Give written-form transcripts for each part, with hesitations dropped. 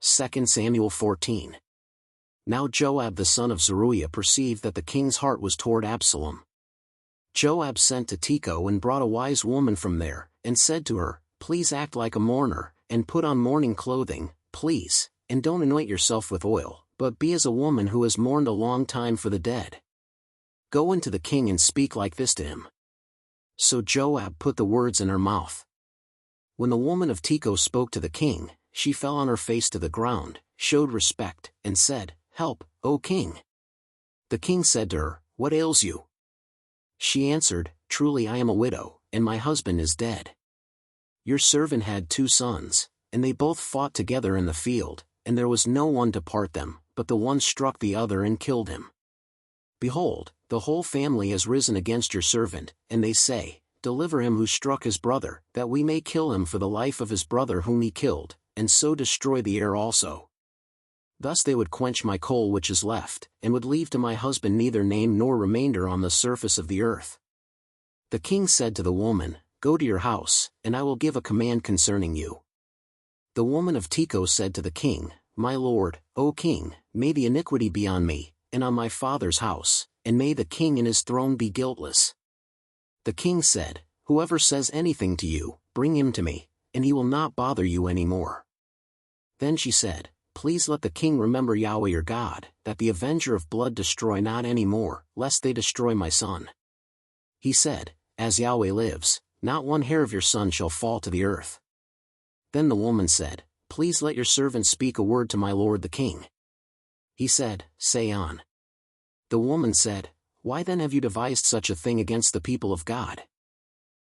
2 Samuel 14. Now Joab the son of Zeruiah perceived that the king's heart was toward Absalom. Joab sent to Tekoa and brought a wise woman from there, and said to her, "Please act like a mourner, and put on mourning clothing, please, and don't anoint yourself with oil, but be as a woman who has mourned a long time for the dead. Go into the king and speak like this to him." So Joab put the words in her mouth. When the woman of Tekoa spoke to the king, she fell on her face to the ground, showed respect, and said, "Help, O king." The king said to her, "What ails you?" She answered, "Truly I am a widow, and my husband is dead. Your servant had 2 sons, and they both fought together in the field, and there was no one to part them, but the one struck the other and killed him. Behold, the whole family has risen against your servant, and they say, 'Deliver him who struck his brother, that we may kill him for the life of his brother whom he killed, and so destroy the heir also.' Thus they would quench my coal which is left, and would leave to my husband neither name nor remainder on the surface of the earth." The king said to the woman, "Go to your house, and I will give a command concerning you." The woman of Tekoa said to the king, "My lord, O king, may the iniquity be on me, and on my father's house, and may the king and his throne be guiltless." The king said, "Whoever says anything to you, bring him to me, and he will not bother you any more." Then she said, "Please let the king remember Yahweh your God, that the avenger of blood destroy not any more, lest they destroy my son." He said, "As Yahweh lives, not one hair of your son shall fall to the earth." Then the woman said, "Please let your servant speak a word to my lord the king." He said, "Say on." The woman said, "Why then have you devised such a thing against the people of God?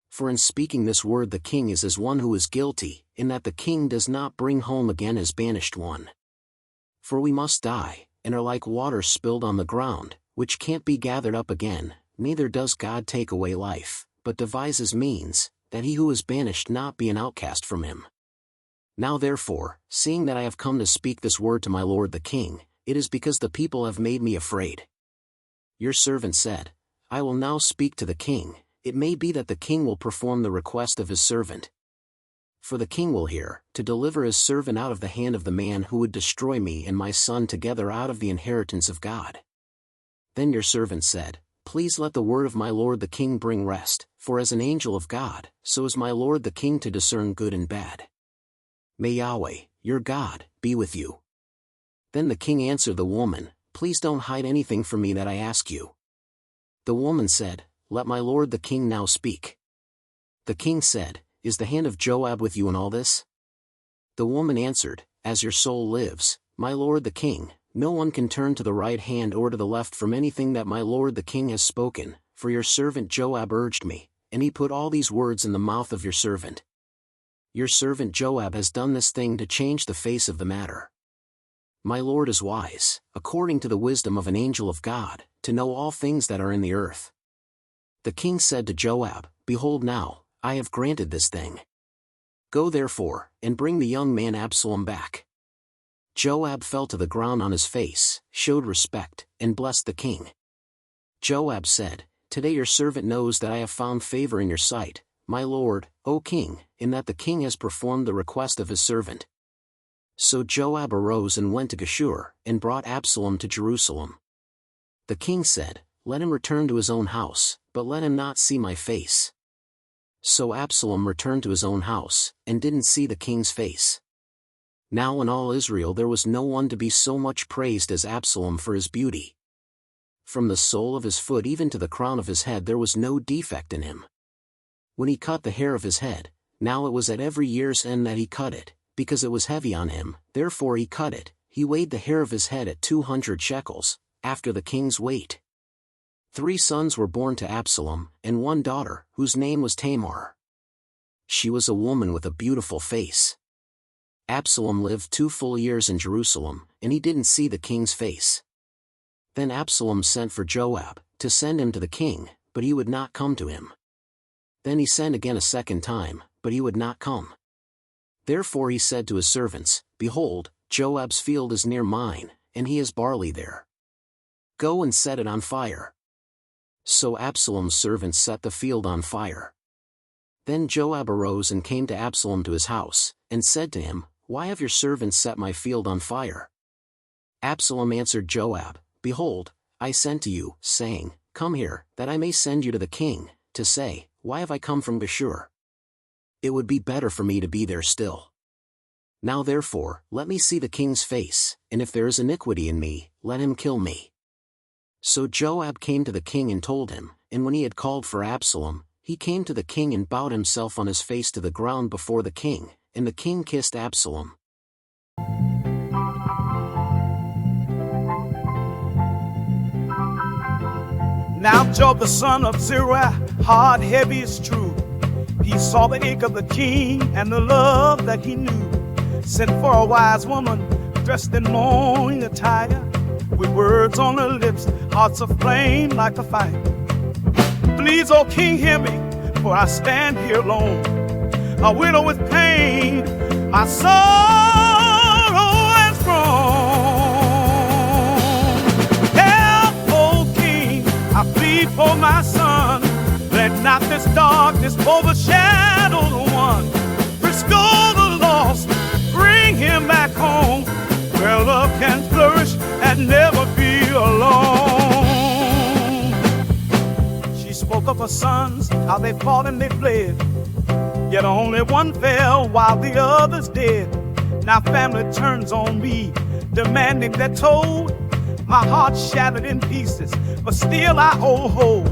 For in speaking this word the king is as one who is guilty, in that the king does not bring home again his banished one. For we must die, and are like water spilled on the ground, which can't be gathered up again, neither does God take away life, but devises means, that he who is banished not be an outcast from him. Now therefore, seeing that I have come to speak this word to my lord the king, it is because the people have made me afraid." Your servant said, "I will now speak to the king, it may be that the king will perform the request of his servant. For the king will hear, to deliver his servant out of the hand of the man who would destroy me and my son together out of the inheritance of God." Then your servant said, "Please let the word of my lord the king bring rest, for as an angel of God, so is my lord the king to discern good and bad. May Yahweh, your God, be with you." Then the king answered the woman, "Please don't hide anything from me that I ask you." The woman said, "Let my lord the king now speak." The king said, "Is the hand of Joab with you in all this?" The woman answered, "As your soul lives, my lord the king, no one can turn to the right hand or to the left from anything that my lord the king has spoken, for your servant Joab urged me, and he put all these words in the mouth of your servant. Your servant Joab has done this thing to change the face of the matter. My lord is wise, according to the wisdom of an angel of God, to know all things that are in the earth." The king said to Joab, "Behold now, I have granted this thing. Go therefore, and bring the young man Absalom back." Joab fell to the ground on his face, showed respect, and blessed the king. Joab said, "Today your servant knows that I have found favor in your sight, my lord, O king, in that the king has performed the request of his servant." So Joab arose and went to Geshur, and brought Absalom to Jerusalem. The king said, "Let him return to his own house, but let him not see my face." So Absalom returned to his own house, and didn't see the king's face. Now in all Israel there was no one to be so much praised as Absalom for his beauty. From the sole of his foot even to the crown of his head there was no defect in him. When he cut the hair of his head, now it was at every year's end that he cut it, because it was heavy on him, therefore he cut it. He weighed the hair of his head at 200 shekels, after the king's weight. 3 sons were born to Absalom, and 1 daughter, whose name was Tamar. She was a woman with a beautiful face. Absalom lived 2 full years in Jerusalem, and he didn't see the king's face. Then Absalom sent for Joab, to send him to the king, but he would not come to him. Then he sent again a second time, but he would not come. Therefore he said to his servants, "Behold, Joab's field is near mine, and he has barley there. Go and set it on fire." So Absalom's servants set the field on fire. Then Joab arose and came to Absalom to his house, and said to him, why have your servants set my field on fire? Absalom answered Joab, Behold, I sent to you, saying, Come here, that I may send you to the king, to say, Why have I come from Geshur? It would be better for me to be there still. Now therefore, let me see the king's face, and if there is iniquity in me, let him kill me. So Joab came to the king and told him, and when he had called for Absalom, he came to the king and bowed himself on his face to the ground before the king, and the king kissed Absalom. Now Job the son of Zeruiah, hard heavy is true. He saw the ache of the king and the love that he knew. Sent for a wise woman dressed in mourning attire, with words on her lips, hearts aflame like a fire. Please, O king, hear me, for I stand here alone, a widow with pain, my sorrow has grown. Help, O king, I plead for my son. Let not this darkness overshadow the one. Restore the lost, bring him back home, where love can flourish and never be alone. She spoke of her sons, how they fought and they fled, yet only one fell while the others did. Now family turns on me, demanding their toll. My heart shattered in pieces, but still I hold.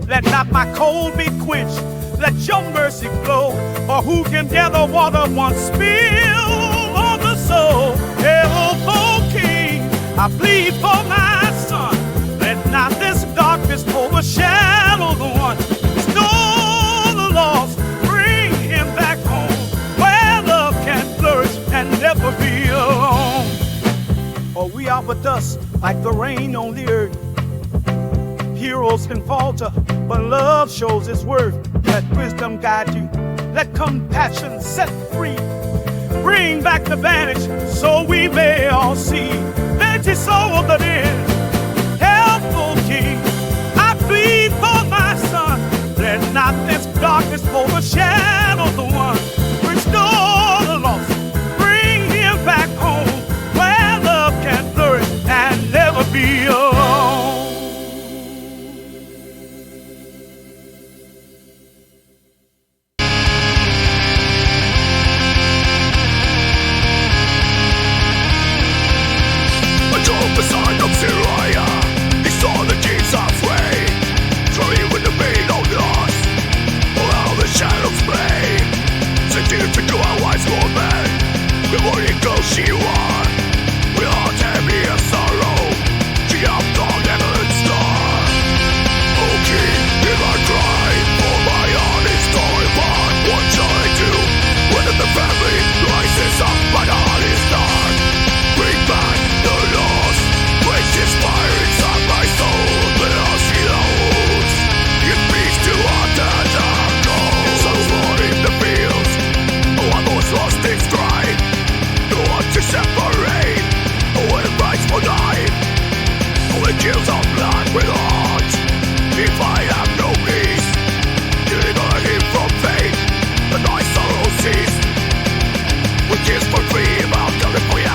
Let not my cold be quenched, let your mercy flow. For who can gather water once spilled on the soul? Help, O king, I plead for my son. Let not this darkness overshadow the one. Restore the lost, bring him back home, where love can flourish and never be alone. For we are but dust, like the rain on the earth. Heroes can falter, but love shows its worth. Let wisdom guide you, let compassion set free. Bring back the vantage, so we may all see. Vanity soul that is, helpful king, I plead for my son. Let not this darkness overshadow the one. Restore the lost, bring him back home, where love can flourish and never be alone. The son of Zeruiah, he saw the kings afraid, throwing with the pain of loss, all the shadows play. Seduced into a wise woman, the morning girl she won, with heart heavy of sorrow, she outdone heaven's star. O king, hear my cry, for my heart is torn apart. What shall I do when the family rises up? My heart is dark. Bring back the lost, place his fire inside my soul, let us heal our wounds. Give peace to our dead and cold. Sun's born in the fields, no one was lost in strife. No one to separate, no one rights for life. Only kills our blood with heart. If I have no peace, deliver him from fate, and my sorrow cease. We kiss for freedom, I'll tell it for you.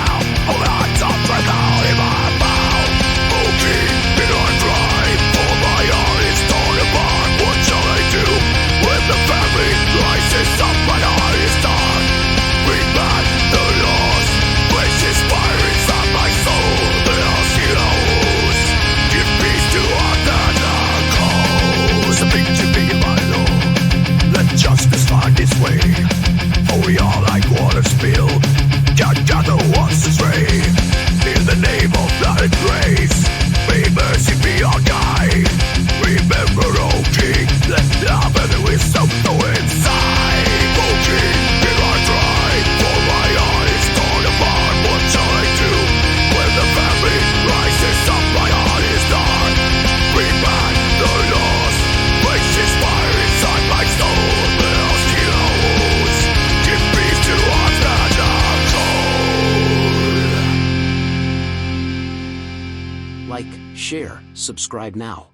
All the hearts are dragged out in my mouth. O king, did I cry? For my heart is torn apart. What shall I do when the family rises up? My heart is dark. Bring back the lost, place his fire inside my soul, let us heal our wounds. Give peace to our dead and cold. Speak to me, my Lord, let justice find its way. For we are like water spilled, can't gather once astray. In the name of blood and grace, may mercy be our guide. Remember, O king, let love and wisdom flow inside. O king, hear our cry, for my heart is torn apart. What shall I do when the family rises up? My heart is dark. Bring back the lost, place his fire inside my soul, let us heal our wounds. Give peace to our dead and cold. Like, share, subscribe now.